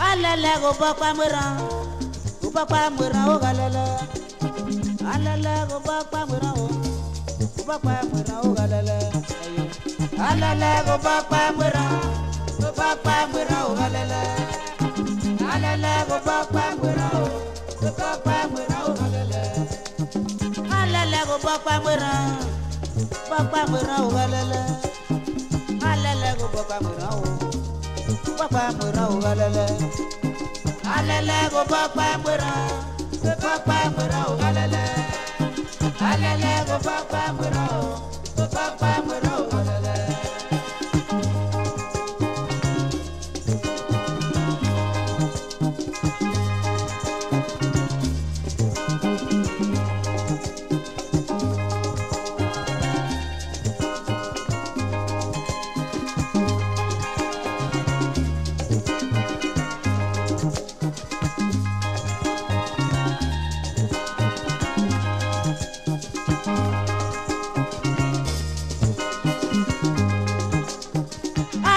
Alala go bakwa mura o galala. Alala go bakwa mura o galala. Alala go bakwa mura o galala. Alala go bakwa mura o galala. Alala go bakwa mura o galala. Alala go bakwa mura o galala. Alala go bakwa mura o galala. Alala go bakwa mura o galala. Alala go bakwa mura o galala.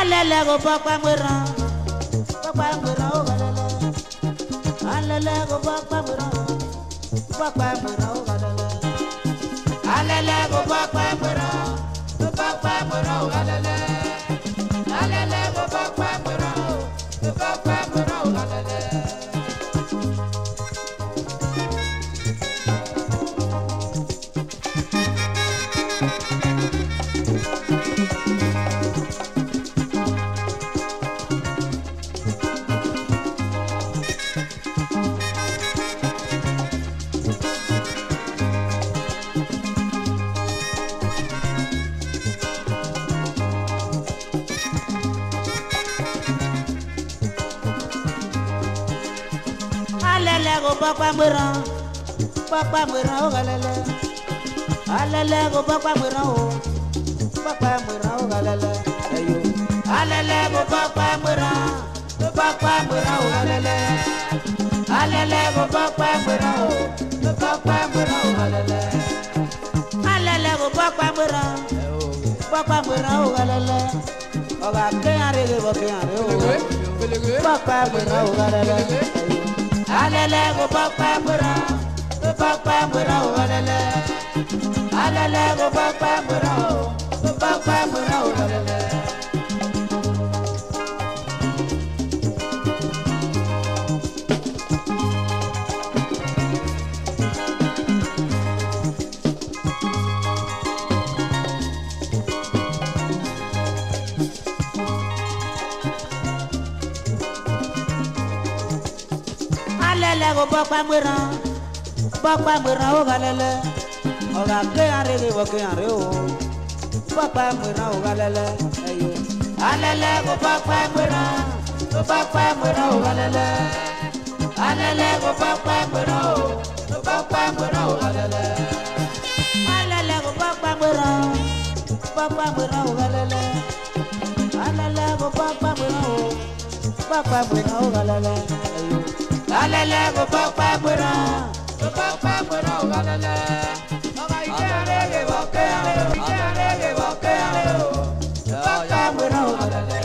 Alala go bakwa mura o galala. Alala go bakwa mura o galala. Alala go bakwa mura o galala. Alala go bakwa mura o galala. Alala go bakwa mura o galala. Ayo. Alala go bakwa mura o galala. Alala go bakwa mura o galala. Alala go bakwa mura o galala. Oga keare ge bokeare o. Bakwa mura o galala. Alala go bakwa mura o galala. Alala go bakwa mura o galala. Alala go bakwa mura o galala. Oga keare ge bokeare o. Bakwa mura o galala. Ayo. Alala go bakwa mura o galala. Alala go bakwa mura o galala. Alala go bakwa mura o galala. Alala go bakwa mura o galala. Ayo. Alala go bakwa mura o galala. Oga keare ge bokeare o. Bakwa mura o galala.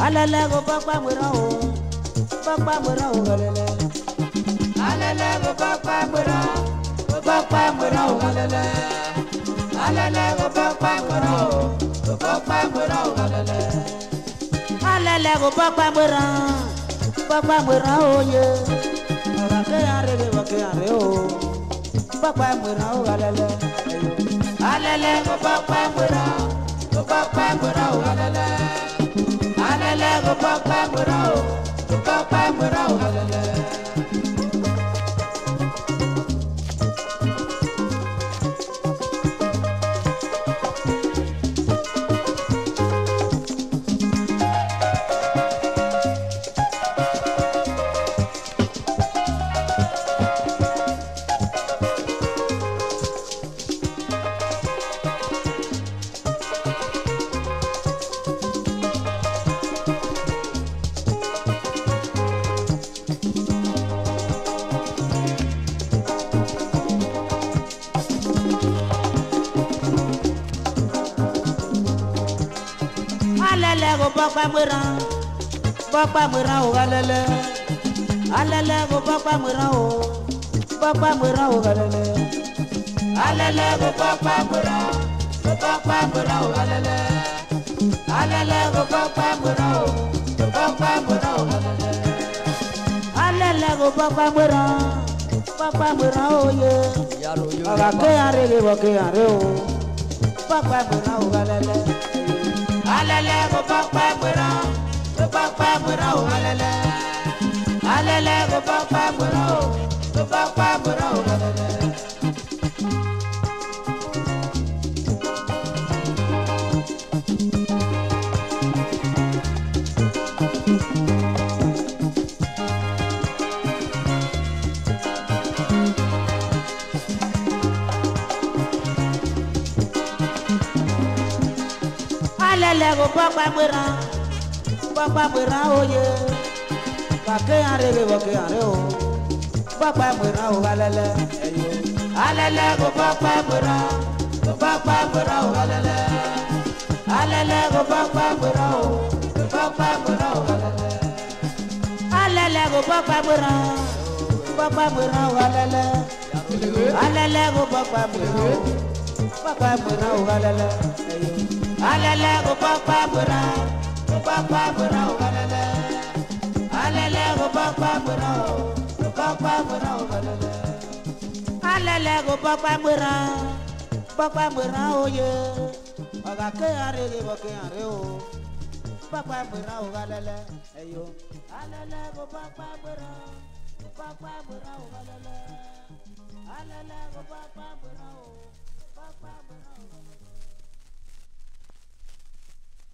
Alala go bakwa mura o galala. Alala go bakwa mura o galala. Alala go bakwa mura o galala. alele go papa mura o papa mura o alele go papa mura o ye ora ke arre o papa mura o alele go papa mura o alele go papa mura o alele alele go papa mura o alele go papa mura o alele go papa mura o alele go papa mura o alele go papa mura o ye aga ke arre o papa mura o alele go papa mura o alele go papa mura o alele alele go papa mura o ye pa ke arre o papa mura o alele go papa mura o alele go papa mura o alele go papa mura o alele go papa mura o alele alele go papa mura o alele go papa mura o alele go papa mura o ye oga ke arre o papa mura o alele ayo alele go papa mura o alele go papa mura o